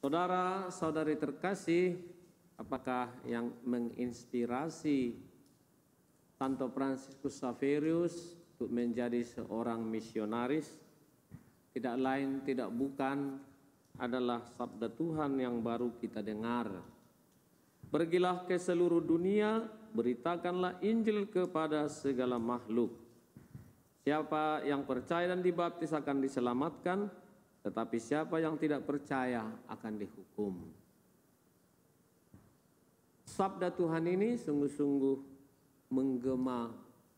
Saudara-saudari terkasih, apakah yang menginspirasi Santo Fransiskus Xaverius untuk menjadi seorang misionaris? Tidak lain tidak bukan adalah sabda Tuhan yang baru kita dengar. Pergilah ke seluruh dunia, beritakanlah Injil kepada segala makhluk. Siapa yang percaya dan dibaptis akan diselamatkan, tetapi siapa yang tidak percaya akan dihukum. Sabda Tuhan ini sungguh-sungguh menggema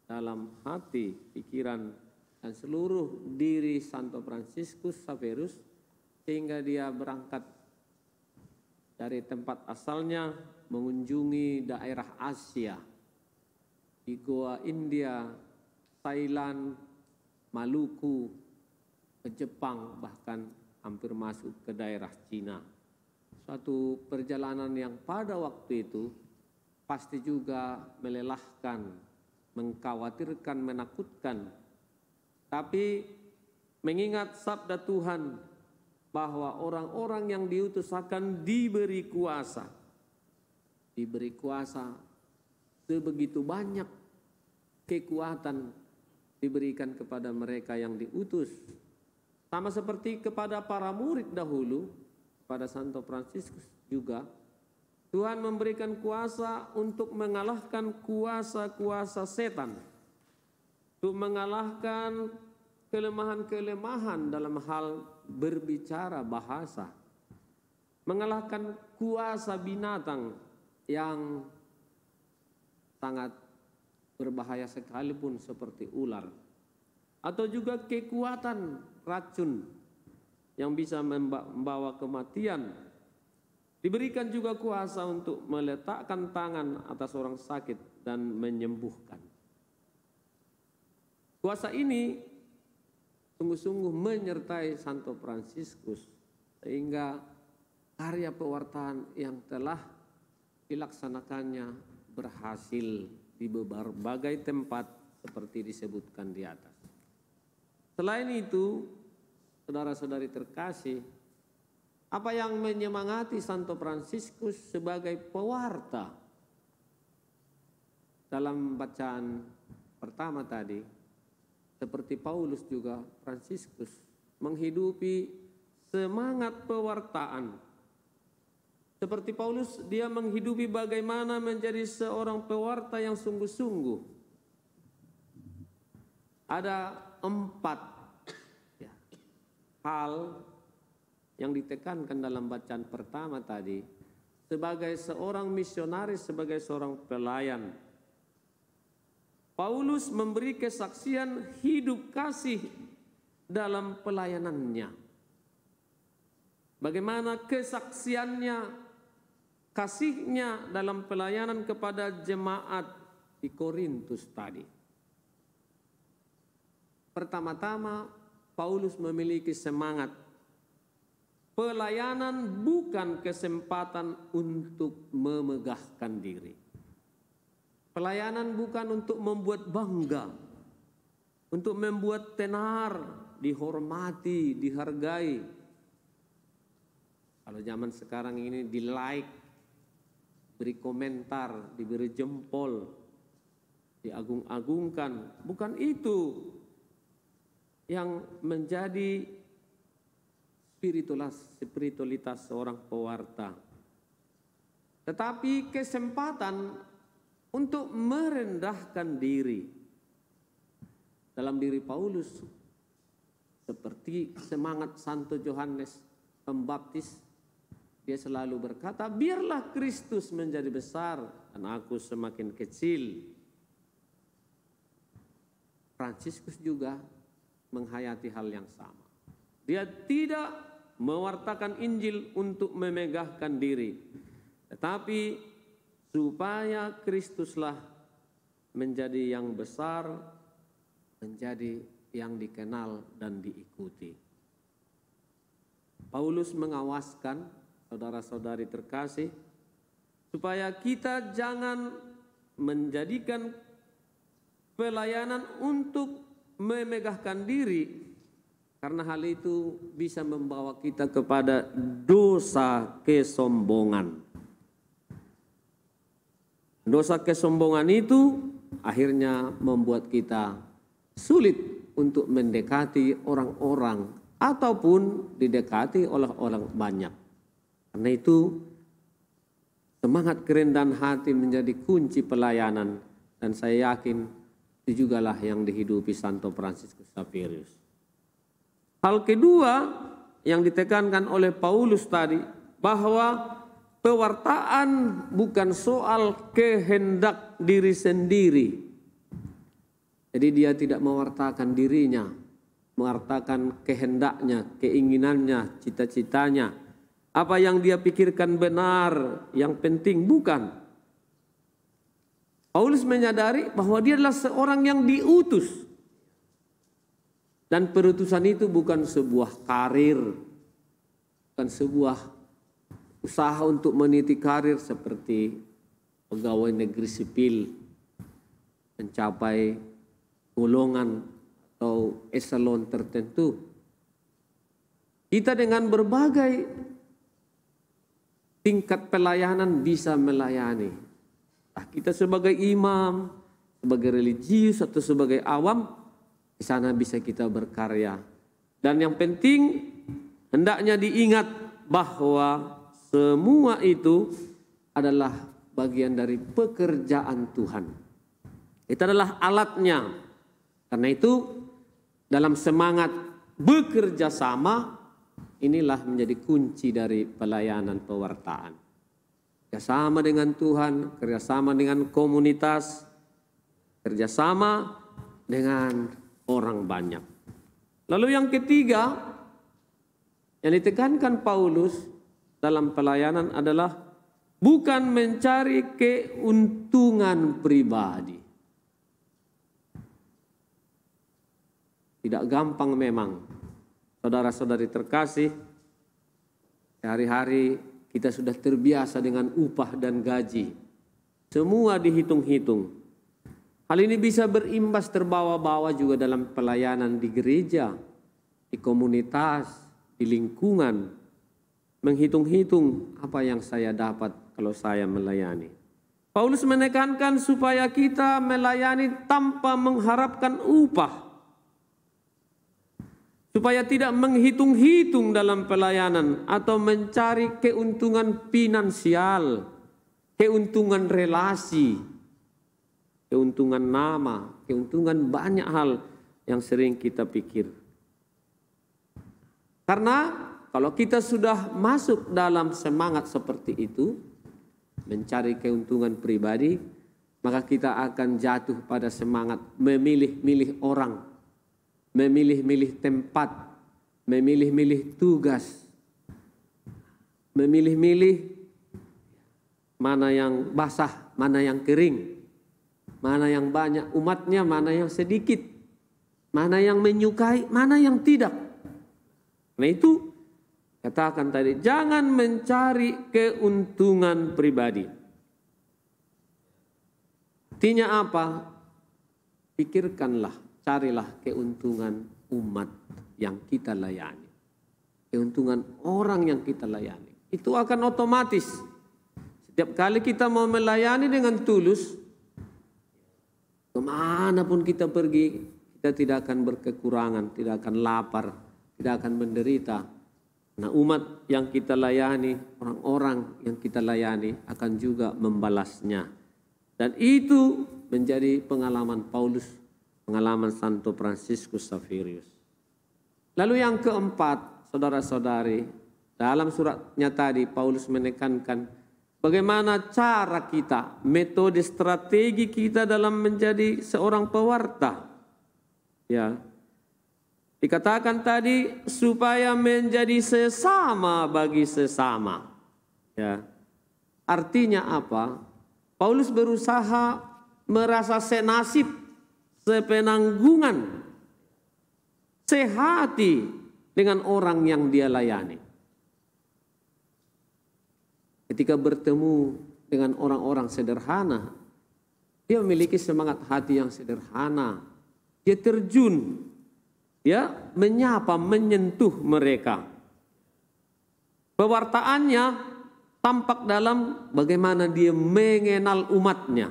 dalam hati, pikiran, dan seluruh diri Santo Fransiskus Xaverius, sehingga dia berangkat dari tempat asalnya mengunjungi daerah Asia, di Goa India, Thailand, Maluku, ke Jepang, bahkan hampir masuk ke daerah Cina. Suatu perjalanan yang pada waktu itu pasti juga melelahkan, mengkhawatirkan, menakutkan. Tapi mengingat sabda Tuhan bahwa orang-orang yang diutus akan diberi kuasa sebegitu banyak kekuatan diberikan kepada mereka yang diutus. Sama seperti kepada para murid dahulu, pada Santo Fransiskus juga, Tuhan memberikan kuasa untuk mengalahkan kuasa-kuasa setan, untuk mengalahkan kelemahan-kelemahan dalam hal berbicara bahasa, mengalahkan kuasa binatang yang sangat berbahaya sekalipun seperti ular, atau juga kekuatan racun yang bisa membawa kematian. Diberikan juga kuasa untuk meletakkan tangan atas orang sakit dan menyembuhkan. Kuasa ini sungguh-sungguh menyertai Santo Fransiskus, sehingga karya pewartaan yang telah dilaksanakannya berhasil di berbagai tempat seperti disebutkan di atas. Selain itu, saudara-saudari terkasih, apa yang menyemangati Santo Fransiskus sebagai pewarta? Dalam bacaan pertama tadi, seperti Paulus juga, Fransiskus menghidupi semangat pewartaan. Seperti Paulus, dia menghidupi bagaimana menjadi seorang pewarta yang sungguh-sungguh. Ada 4 hal yang ditekankan dalam bacaan pertama tadi. Sebagai seorang misionaris, sebagai seorang pelayan, Paulus memberi kesaksian hidup kasih dalam pelayanannya. Bagaimana kesaksiannya, kasihnya dalam pelayanan kepada jemaat di Korintus tadi. Pertama-tama, Paulus memiliki semangat. Pelayanan bukan kesempatan untuk memegahkan diri. Pelayanan bukan untuk membuat bangga, untuk membuat tenar, dihormati, dihargai. Kalau zaman sekarang ini di like, beri komentar, diberi jempol, diagung-agungkan. Bukan itu yang menjadi spiritualitas seorang pewarta. Tetapi kesempatan untuk merendahkan diri. Dalam diri Paulus, seperti semangat Santo Yohanes Pembaptis, dia selalu berkata, biarlah Kristus menjadi besar dan aku semakin kecil. Fransiskus juga menghayati hal yang sama. Dia tidak mewartakan Injil untuk memegahkan diri, tetapi supaya Kristuslah menjadi yang besar, menjadi yang dikenal dan diikuti. Paulus mengawaskan saudara-saudari terkasih supaya kita jangan menjadikan pelayanan untuk memegahkan diri, Karena hal itu bisa membawa kita kepada dosa kesombongan. Dosa kesombongan itu akhirnya membuat kita sulit untuk mendekati orang-orang ataupun didekati oleh orang banyak. Karena itu semangat kerendahan hati menjadi kunci pelayanan, dan saya yakin itu jugalah yang dihidupi Santo Fransiskus Xaverius. Hal kedua yang ditekankan oleh Paulus tadi, bahwa pewartaan bukan soal kehendak diri sendiri. Jadi dia tidak mewartakan dirinya, mewartakan kehendaknya, keinginannya, cita-citanya. Apa yang dia pikirkan benar, yang penting bukan. Paulus menyadari bahwa dia adalah seorang yang diutus. Dan perutusan itu bukan sebuah karir, bukan sebuah usaha untuk meniti karir seperti pegawai negeri sipil, mencapai golongan atau eselon tertentu. Kita dengan berbagai tingkat pelayanan bisa melayani. Kita sebagai imam, sebagai religius atau sebagai awam, di sana bisa kita berkarya. Dan yang penting hendaknya diingat bahwa semua itu adalah bagian dari pekerjaan Tuhan. Itu adalah alatnya. Karena itu dalam semangat bekerja sama, inilah menjadi kunci dari pelayanan pewartaan. Kerjasama dengan Tuhan, kerjasama dengan komunitas, kerjasama dengan orang banyak. Lalu yang ketiga yang ditekankan Paulus dalam pelayanan adalah bukan mencari keuntungan pribadi. Tidak gampang memang, saudara-saudari terkasih, hari-hari kita sudah terbiasa dengan upah dan gaji. Semua dihitung-hitung. Hal ini bisa berimbas terbawa-bawa juga dalam pelayanan di gereja, di komunitas, di lingkungan. Menghitung-hitung apa yang saya dapat kalau saya melayani. Paulus menekankan supaya kita melayani tanpa mengharapkan upah. Supaya tidak menghitung-hitung dalam pelayanan atau mencari keuntungan finansial, keuntungan relasi, keuntungan nama, keuntungan banyak hal yang sering kita pikir. Karena kalau kita sudah masuk dalam semangat seperti itu, mencari keuntungan pribadi, maka kita akan jatuh pada semangat memilih-milih orang, memilih-milih tempat, memilih-milih tugas, memilih-milih mana yang basah, mana yang kering, mana yang banyak umatnya, mana yang sedikit, mana yang menyukai, mana yang tidak. Nah itu katakan tadi, jangan mencari keuntungan pribadi. Artinya apa? Pikirkanlah, carilah keuntungan umat yang kita layani. Keuntungan orang yang kita layani. Itu akan otomatis. Setiap kali kita mau melayani dengan tulus, kemanapun kita pergi, kita tidak akan berkekurangan, tidak akan lapar, tidak akan menderita. Nah, umat yang kita layani, orang-orang yang kita layani akan juga membalasnya. Dan itu menjadi pengalaman Paulus, pengalaman Santo Fransiskus Xaverius. Lalu yang keempat, saudara-saudari, dalam suratnya tadi Paulus menekankan bagaimana cara kita, metode strategi kita dalam menjadi seorang pewarta. Ya. Dikatakan tadi supaya menjadi sesama bagi sesama. Ya. Artinya apa? Paulus berusaha merasa senasib, sepenanggungan, sehati dengan orang yang dia layani. Ketika bertemu dengan orang-orang sederhana, dia memiliki semangat hati yang sederhana. Dia terjun ya menyapa, menyentuh mereka. Pewartaannya tampak dalam bagaimana dia mengenal umatnya.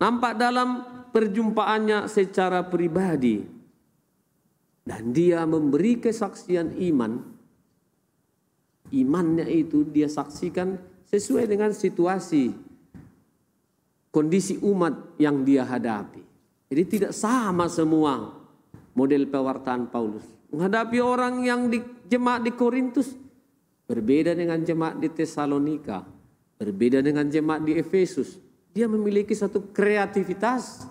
Nampak dalam perjumpaannya secara pribadi. Dan dia memberi kesaksian iman. Imannya itu dia saksikan sesuai dengan situasi, kondisi umat yang dia hadapi. Jadi tidak sama semua model pewartaan Paulus. Menghadapi orang yang di jemaat di Korintus berbeda dengan jemaat di Tesalonika, berbeda dengan jemaat di Efesus. Dia memiliki satu kreativitas.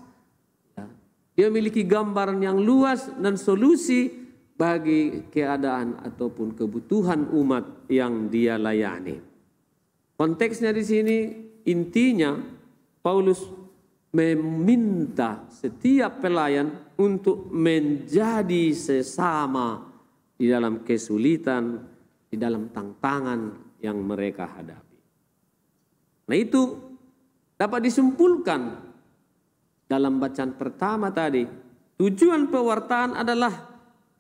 Dia memiliki gambaran yang luas dan solusi bagi keadaan ataupun kebutuhan umat yang dia layani. Konteksnya di sini intinya Paulus meminta setiap pelayan untuk menjadi sesama di dalam kesulitan, di dalam tantangan yang mereka hadapi. Nah itu dapat disimpulkan dalam bacaan pertama tadi. Tujuan pewartaan adalah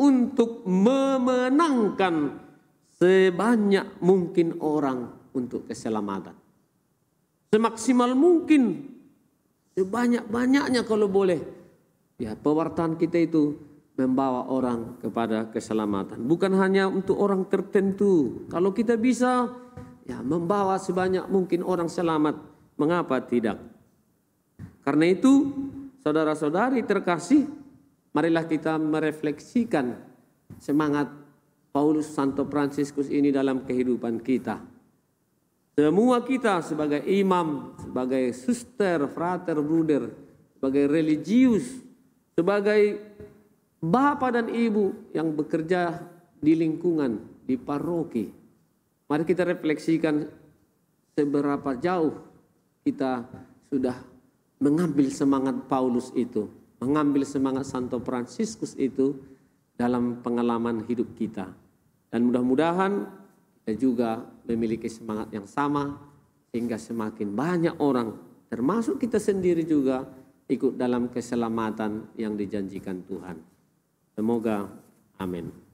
untuk memenangkan sebanyak mungkin orang untuk keselamatan. Semaksimal mungkin, sebanyak-banyaknya kalau boleh. Ya, pewartaan kita itu membawa orang kepada keselamatan. Bukan hanya untuk orang tertentu. Kalau kita bisa ya membawa sebanyak mungkin orang selamat, mengapa tidak? Karena itu, saudara-saudari terkasih, marilah kita merefleksikan semangat Paulus Santo Fransiskus ini dalam kehidupan kita. Semua kita sebagai imam, sebagai suster, frater, bruder, sebagai religius, sebagai bapak dan ibu yang bekerja di lingkungan, di paroki. Mari kita refleksikan seberapa jauh kita sudah mengambil semangat Paulus itu, mengambil semangat Santo Fransiskus itu dalam pengalaman hidup kita. Dan mudah-mudahan kita juga memiliki semangat yang sama sehingga semakin banyak orang, termasuk kita sendiri juga, ikut dalam keselamatan yang dijanjikan Tuhan. Semoga amin.